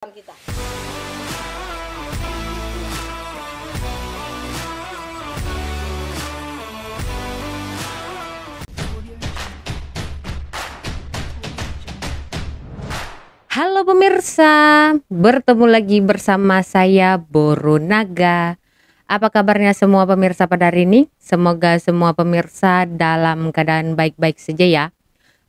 kita. Halo pemirsa, bertemu lagi bersama saya Boro Naga. Apa kabarnya semua pemirsa pada hari ini? Semoga semua pemirsa dalam keadaan baik-baik saja ya.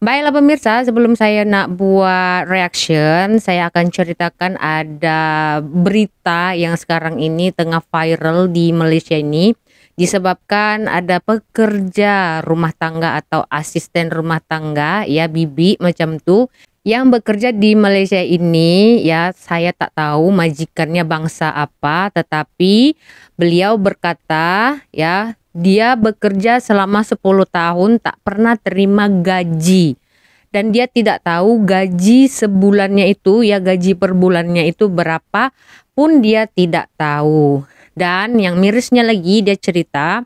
Baiklah pemirsa, sebelum saya nak buat reaction, saya akan ceritakan ada berita yang sekarang ini tengah viral di Malaysia ini. Disebabkan ada pekerja rumah tangga atau asisten rumah tangga, ya bibi macam tu, yang bekerja di Malaysia ini. Ya, saya tak tahu majikannya bangsa apa, tetapi beliau berkata ya, dia bekerja selama 10 tahun tak pernah terima gaji. Dan dia tidak tahu gaji sebulannya itu, ya gaji per bulannya itu berapa pun dia tidak tahu. Dan yang mirisnya lagi, dia cerita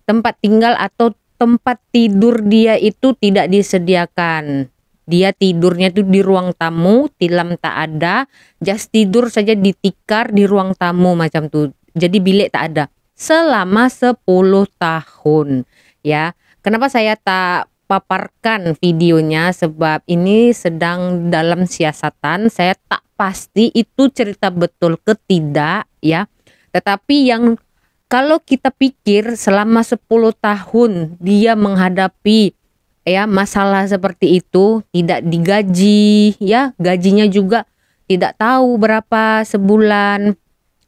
tempat tinggal atau tempat tidur dia itu tidak disediakan. Dia tidurnya itu di ruang tamu, tilam tak ada, just tidur saja di tikar di ruang tamu macam tu. Jadi bilik tak ada. Selama 10 tahun ya. Kenapa saya tak paparkan videonya, sebab ini sedang dalam siasatan. Saya tak pasti itu cerita betul ke tidak ya. Tetapi yang kalau kita pikir selama 10 tahun dia menghadapi ya masalah seperti itu, tidak digaji ya, gajinya juga tidak tahu berapa sebulan.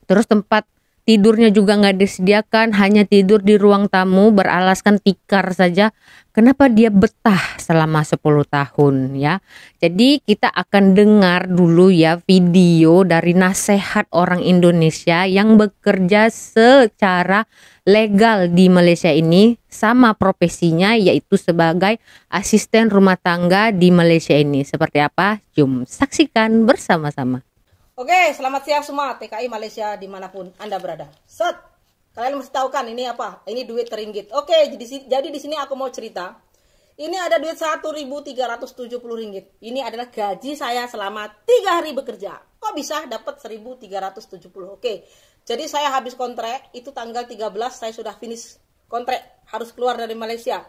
Terus tempat tidurnya juga nggak disediakan, hanya tidur di ruang tamu beralaskan tikar saja. Kenapa dia betah selama 10 tahun ya? Jadi kita akan dengar dulu ya video dari nasihat orang Indonesia yang bekerja secara legal di Malaysia ini, sama profesinya yaitu sebagai asisten rumah tangga di Malaysia ini. Seperti apa? Jom saksikan bersama-sama. Oke, selamat siang semua TKI Malaysia dimanapun Anda berada. Set, kalian mesti tahu kan ini apa? Ini duit ringgit. Oke, jadi di sini aku mau cerita. Ini ada duit 1.370 ringgit. Ini adalah gaji saya selama 3 hari bekerja. Kok bisa dapat 1.370? Oke, jadi saya habis kontrak itu tanggal 13 saya sudah finish kontrak, harus keluar dari Malaysia.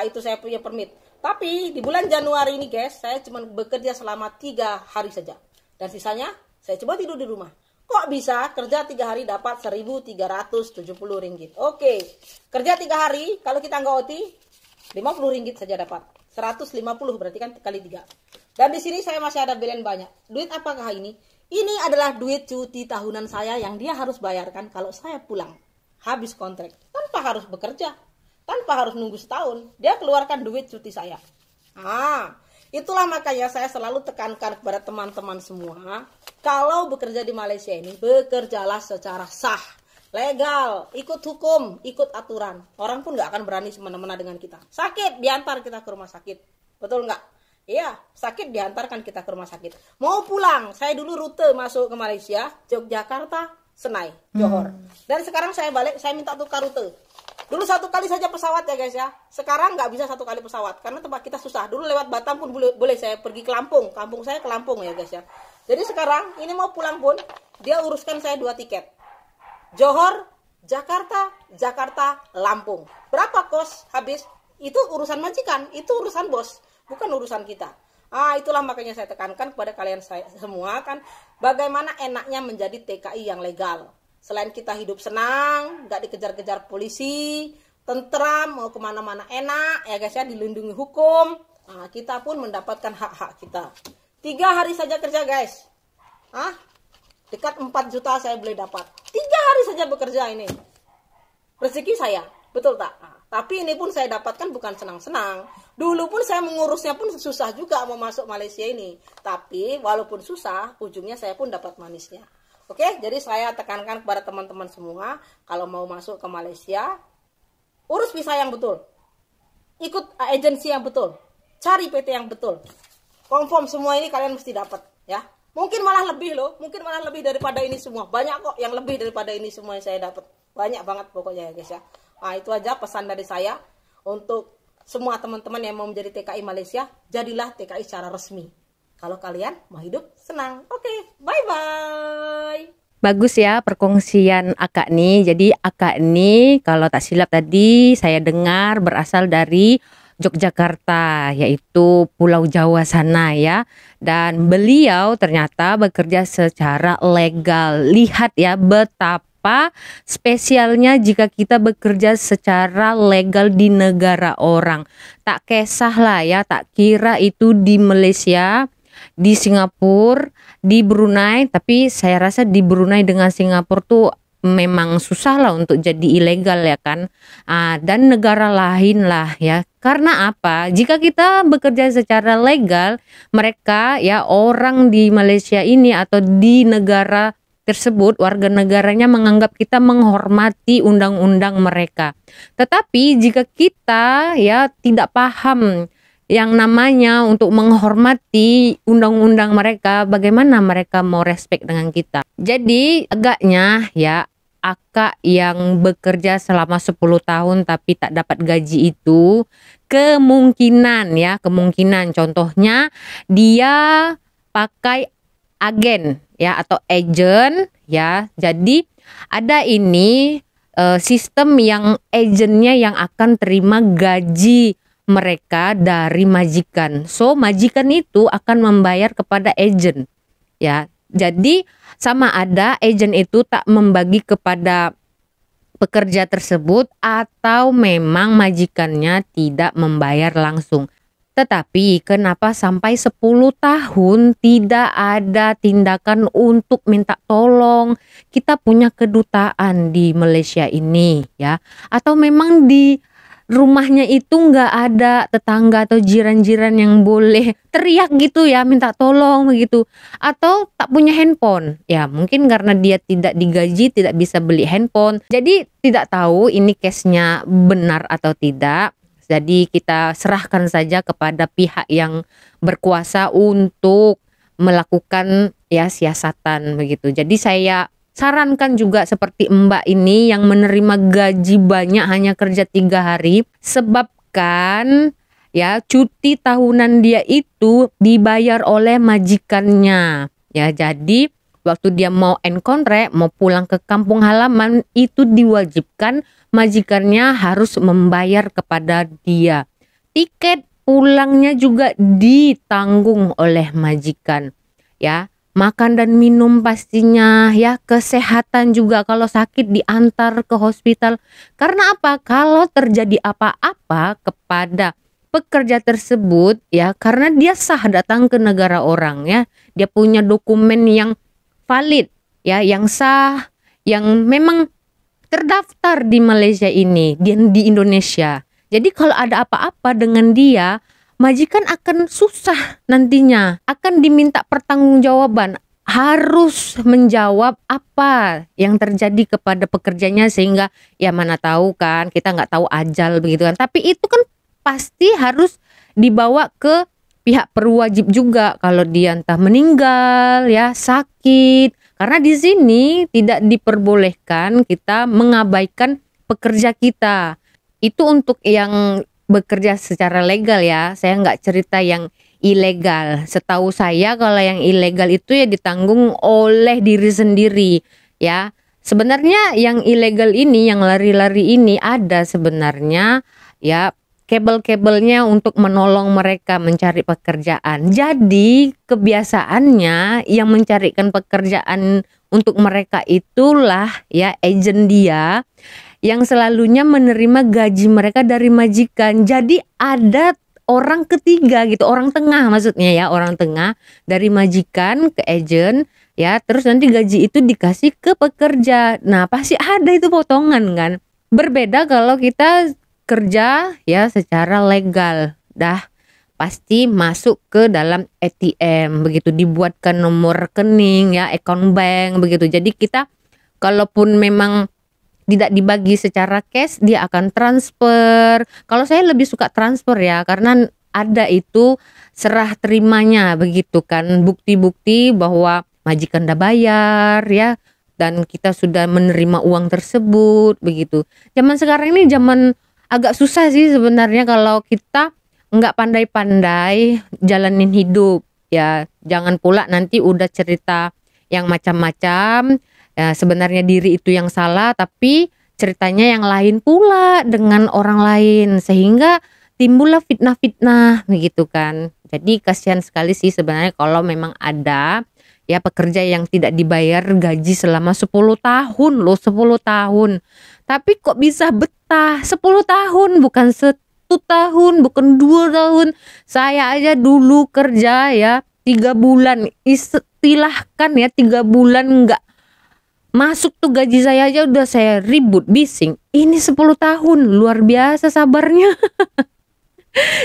Itu saya punya permit. Tapi di bulan Januari ini guys, saya cuma bekerja selama 3 hari saja. Dan sisanya saya coba tidur di rumah. Kok bisa kerja 3 hari dapat 1.370 ringgit? Oke, kerja 3 hari, kalau kita nggak OT, 50 ringgit saja dapat. 150 berarti kan kali 3. Dan di sini saya masih ada belen banyak. Duit apakah ini? Ini adalah duit cuti tahunan saya yang dia harus bayarkan kalau saya pulang. Habis kontrak. Tanpa harus bekerja. Tanpa harus nunggu setahun. Dia keluarkan duit cuti saya. Itulah makanya saya selalu tekankan kepada teman-teman semua, kalau bekerja di Malaysia ini, bekerjalah secara sah, legal, ikut hukum, ikut aturan. Orang pun nggak akan berani semena-mena dengan kita. Sakit, diantar kita ke rumah sakit. Betul nggak? Iya, sakit diantarkan kita ke rumah sakit. Mau pulang, saya dulu rute masuk ke Malaysia, Yogyakarta, Senai, Johor. Dan sekarang saya balik, saya minta tukar rute. Dulu 1 kali saja pesawat ya guys ya. Sekarang nggak bisa 1 kali pesawat karena tempat kita susah. Dulu lewat Batam pun boleh saya pergi ke Lampung. Kampung saya ke Lampung ya guys ya. Jadi sekarang ini mau pulang pun dia uruskan saya 2 tiket. Johor, Jakarta, Jakarta, Lampung. Berapa kos habis? Itu urusan majikan, itu urusan bos, bukan urusan kita. Itulah makanya saya tekankan kepada kalian semua kan, bagaimana enaknya menjadi TKI yang legal. Selain kita hidup senang, nggak dikejar-kejar polisi, tentram, mau kemana-mana enak, ya guys ya, dilindungi hukum. Kita pun mendapatkan hak-hak kita. 3 hari saja kerja guys. Dekat 4 juta saya boleh dapat. 3 hari saja bekerja ini. Rezeki saya, betul tak? Tapi ini pun saya dapatkan bukan senang-senang. Dulu pun saya mengurusnya pun susah juga mau masuk Malaysia ini. Tapi walaupun susah, ujungnya saya pun dapat manisnya. Oke, jadi saya tekankan kepada teman-teman semua, kalau mau masuk ke Malaysia, urus visa yang betul, ikut agensi yang betul, cari PT yang betul, confirm semua ini kalian mesti dapat ya. Mungkin malah lebih loh, mungkin malah lebih daripada ini semua, banyak kok yang lebih daripada ini semua yang saya dapat, banyak banget pokoknya ya guys ya. Itu aja pesan dari saya untuk semua teman-teman yang mau menjadi TKI Malaysia, jadilah TKI secara resmi. Kalau kalian mau hidup senang. Oke, bye-bye. Bagus ya perkongsian Akak nih. Jadi Akak nih kalau tak silap tadi saya dengar berasal dari Yogyakarta, yaitu Pulau Jawa sana ya. Dan beliau ternyata bekerja secara legal. Lihat ya betapa spesialnya jika kita bekerja secara legal di negara orang. Tak kisah lah ya, tak kira itu di Malaysia, di Singapura, di Brunei, tapi saya rasa di Brunei dengan Singapura tuh memang susah lah untuk jadi ilegal ya kan. Dan negara lain lah ya. Karena apa? Jika kita bekerja secara legal, mereka ya orang di Malaysia ini atau di negara tersebut, warga negaranya menganggap kita menghormati undang-undang mereka. Tetapi jika kita ya tidak paham yang namanya untuk menghormati undang-undang mereka, bagaimana mereka mau respect dengan kita. Jadi agaknya ya Akak yang bekerja selama 10 tahun tapi tak dapat gaji itu kemungkinan contohnya dia pakai agen ya atau agent ya. Jadi ada ini sistem yang agennya yang akan terima gaji mereka dari majikan. So majikan itu akan membayar kepada agent ya. Jadi sama ada agent itu tak membagi kepada pekerja tersebut atau memang majikannya tidak membayar langsung. Tetapi kenapa sampai 10 tahun tidak ada tindakan untuk minta tolong? Kita punya kedutaan di Malaysia ini ya. Atau memang di rumahnya itu nggak ada tetangga atau jiran-jiran yang boleh teriak gitu ya, minta tolong begitu. Atau tak punya handphone. Ya mungkin karena dia tidak digaji, tidak bisa beli handphone. Jadi tidak tahu ini case-nya benar atau tidak. Jadi kita serahkan saja kepada pihak yang berkuasa untuk melakukan ya siasatan begitu. Jadi saya sarankan juga seperti Mbak ini yang menerima gaji banyak hanya kerja 3 hari, sebabkan ya cuti tahunan dia itu dibayar oleh majikannya. Ya jadi waktu dia mau end kontrak, mau pulang ke kampung halaman itu diwajibkan majikannya harus membayar kepada dia. Tiket pulangnya juga ditanggung oleh majikan. Ya. Makan dan minum pastinya ya, kesehatan juga kalau sakit diantar ke hospital. Karena apa? Kalau terjadi apa-apa kepada pekerja tersebut ya, karena dia sah datang ke negara orang ya, dia punya dokumen yang valid ya, yang sah, yang memang terdaftar di Malaysia ini, di Indonesia. Jadi kalau ada apa-apa dengan dia, majikan akan susah nantinya, akan diminta pertanggungjawaban, harus menjawab apa yang terjadi kepada pekerjanya, sehingga ya mana tahu kan, kita nggak tahu ajal begitu kan, tapi itu kan pasti harus dibawa ke pihak berwajib juga kalau dia entah meninggal ya, sakit, karena di sini tidak diperbolehkan kita mengabaikan pekerja kita. Itu untuk yang bekerja secara legal ya, saya nggak cerita yang ilegal. Setahu saya kalau yang ilegal itu ya ditanggung oleh diri sendiri ya. Sebenarnya yang ilegal ini, yang lari-lari ini ada sebenarnya ya kabel-kabelnya untuk menolong mereka mencari pekerjaan. Jadi kebiasaannya yang mencarikan pekerjaan untuk mereka itulah ya agen dia, yang selalunya menerima gaji mereka dari majikan. Jadi ada orang ketiga gitu, orang tengah maksudnya ya, orang tengah dari majikan ke agen ya, terus nanti gaji itu dikasih ke pekerja. Nah pasti ada itu potongan kan. Berbeda kalau kita kerja ya secara legal, dah pasti masuk ke dalam ATM begitu, dibuatkan nomor rekening ya, account bank begitu. Jadi kita kalaupun memang tidak dibagi secara cash, dia akan transfer. Kalau saya lebih suka transfer ya, karena ada itu serah terimanya begitu kan, bukti-bukti bahwa majikan dah bayar ya, dan kita sudah menerima uang tersebut begitu. Zaman sekarang ini zaman agak susah sih sebenarnya kalau kita nggak pandai-pandai jalanin hidup Ya jangan pula nanti udah cerita yang macam-macam, ya, sebenarnya diri itu yang salah tapi ceritanya yang lain pula dengan orang lain, sehingga timbullah fitnah-fitnah begitu kan. Jadi kasihan sekali sih sebenarnya kalau memang ada ya pekerja yang tidak dibayar gaji selama 10 tahun loh, 10 tahun. Tapi kok bisa betah 10 tahun, bukan 1 tahun, bukan 2 tahun. Saya aja dulu kerja ya 3 bulan, istilahkan ya 3 bulan nggak masuk tuh gaji saya aja udah saya ribut, bising. Ini 10 tahun, luar biasa sabarnya.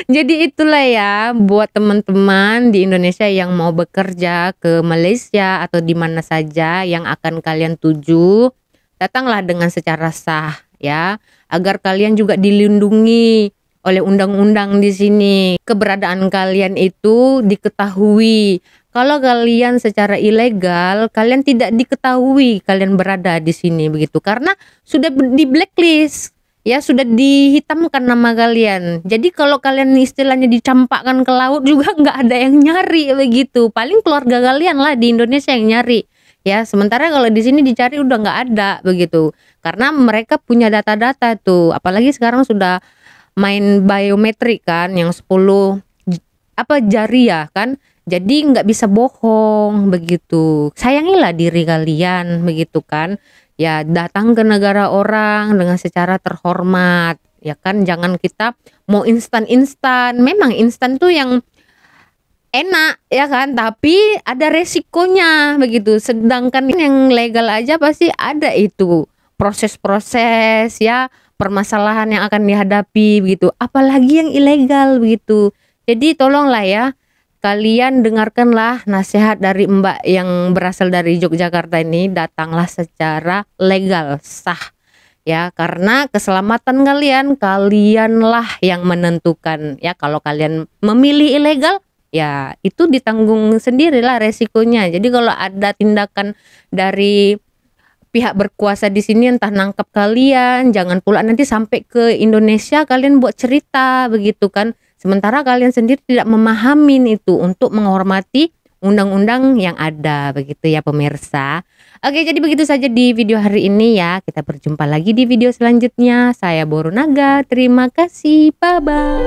Jadi itulah ya buat teman-teman di Indonesia yang mau bekerja ke Malaysia atau di mana saja yang akan kalian tuju, datanglah dengan secara sah ya, agar kalian juga dilindungi oleh undang-undang di sini. Keberadaan kalian itu diketahui. Kalau kalian secara ilegal, kalian tidak diketahui kalian berada di sini begitu, karena sudah di blacklist. Ya sudah dihitamkan nama kalian. Jadi kalau kalian istilahnya dicampakkan ke laut juga nggak ada yang nyari begitu. Paling keluarga kalian lah di Indonesia yang nyari. Ya sementara kalau di sini dicari udah nggak ada begitu. Karena mereka punya data-data tuh. Apalagi sekarang sudah main biometrik kan, yang 10 jari ya kan. Jadi nggak bisa bohong begitu. Sayangilah diri kalian begitu kan. Ya datang ke negara orang dengan secara terhormat, ya kan, jangan kita mau instan-instan. Memang instan tuh yang enak ya kan, tapi ada resikonya begitu. Sedangkan yang legal aja pasti ada itu proses-proses ya, permasalahan yang akan dihadapi begitu, apalagi yang ilegal begitu. Jadi tolonglah ya, kalian dengarkanlah nasihat dari Mbak yang berasal dari Yogyakarta ini, datanglah secara legal, sah ya, karena keselamatan kalianlah yang menentukan ya. Kalau kalian memilih ilegal ya itu ditanggung sendirilah resikonya. Jadi kalau ada tindakan dari pihak berkuasa di sini entah nangkap kalian, jangan pula nanti sampai ke Indonesia kalian buat cerita begitu kan. Sementara kalian sendiri tidak memahami itu untuk menghormati undang-undang yang ada begitu ya pemirsa. Oke, jadi begitu saja di video hari ini ya. Kita berjumpa lagi di video selanjutnya. Saya Boru Naga. Terima kasih. Bye bye.